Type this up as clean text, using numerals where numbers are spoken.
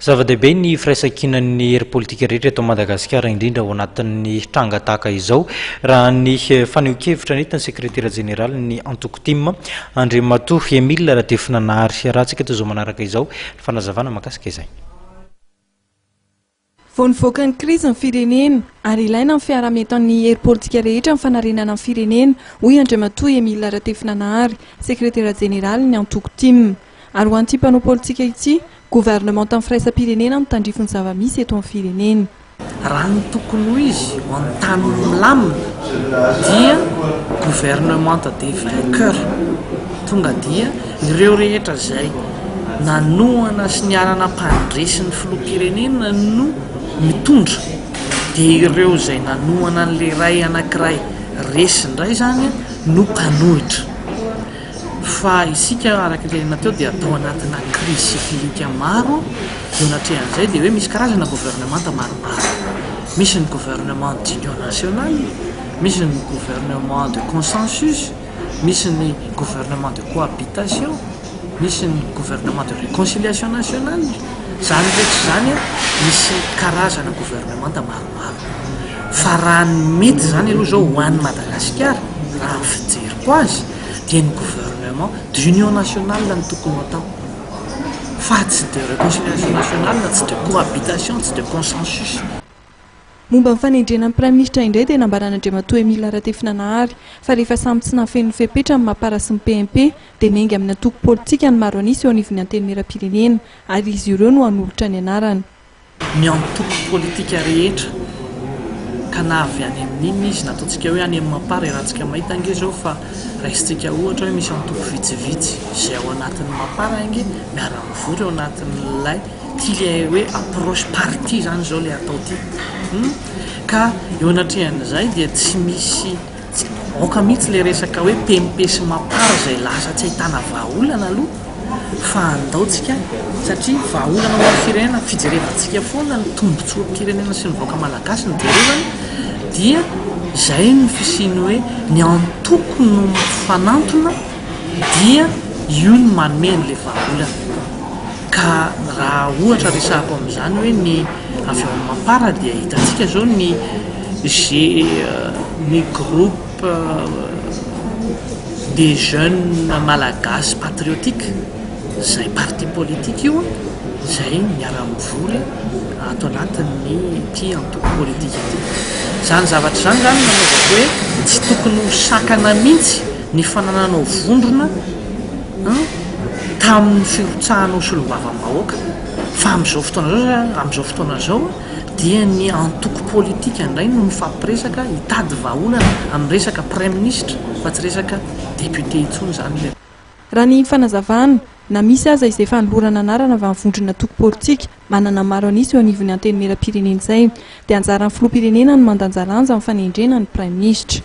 Zava-dehibe ny firaisankinan'ireo hery politika rehetra eto Madagasikara indrindra ao anatin'ny tranga tahaka izao raha ny fanehoan-kevitra nentin'ny sekretera jeneralin'ny antoko Emile Ratefinanahary raha antsika toy izao manaraka izao fanazavana mahakasika izay. Vao nivoaka ny krizy ny firenena ary ilaina ny fiarametan'ny hery politika rehetra ny fanarenana ny firenena hoy Emile Ratefinanahary, sekretera jeneralin'ny antoko ary ho an'ity mpanao politika ity gouvernement tamin'ny firaisam-pirenena ny tandrifony zava-misy eto amin'ny firenena. Raha ny tokony ho izy ho any tany milamina dia gouvernement de vainqueur, tonga dia ireo rehetra izay nanohana sy niarana mpandresy ny filoham-pirenena no mitondra, dia ireo izay nanohana n'ilay ray anankiray resy indray zany no mpanohitra. Fa isika araka ilay nateo dia atao anatina crise politika maro, eo anatrehan'izay dia hoe misy karazana gouvernement maromaro. Misy ny gouvernement d'union nationale, misy ny gouvernement de consensus, misy ny gouvernement de cohabitation, misy ny gouvernement de réconciliation nationale. Zany rehetra zany misy karazana gouvernement maromaro. Fa raha ny mety zany aloha zao ho an'ny Madagasikara raha fijeriko azy dia ny gouvernement d'union nationale ny tokony atao, fa tsy de réconciliation nationale, tsy de cohabitation, tsy de consensus. Momba ny fanendrenan'ny prime ministre indray dia nambarana Emile Ratefinanahary fa rehefa samy tsy nafen'ny fepetra amin'ny mampara sy ny PMP dia nengy amin'ny antoko politika ny maro anisy eo anivon'ny antenimieram-pirenena ary izy ireo no hanolotra ny anarany. Ny antoko politika rehetra ka na avy any amin'iny izy nataontsika hoe any amin'ny mampara irantsika mahita ange zao fa raisitsika ohatra hoe misy antoko vitsivitsy izay ao anatin'ny mampara ange miara-mivory ao anatin'ilay tilay hoe approche parti zany zao le atao ty, ka eo anatrehan'izay dia tsy misy aoka mihitsy le resaka hoe PMP sy mampara izay lasa tsy ahitana vahaolana aloha fa andaotsika satria vahaolana ho firenena fijerevantsika foana ny tombontsoa-pirenena sy ny vahoaka malagasy ny jerevany, dia izay ny fisiny hoe ny antoko no fanantona dia io ny manome an'ilay vahaolana. Ka raha ohatra resahako amin'izany hoe ny avy ao amin'ny mampara dia hitantsika zao ny groupe des jeunes malagasy patriotique, izay parti politique io izay miara-mivory ato anatin'ny ity antoko politika ity. Zany zavatra zany nanaovako hoe tsy tokony ho sakana mihitsy ny fananana vondrona tamin'ny firotsahanao solom-bavam-bahoaka, fa amin'izao fotoana zao dia ny antoko politika indray no mifampiresaka hitady vahaolana amin'ny resaka prime ministre fa tsy resaka député intsony zany. Raha ny fanazavana na misy aza izay fanolorana anarana avy amin'ny vondrona antoko politika manana maro anisy eo anivon'ny antenimieram-pirenena izay dia anjaran'ny filoham-pirenena ny mandanjalanja amin'ny fanendrena ny prime ministre.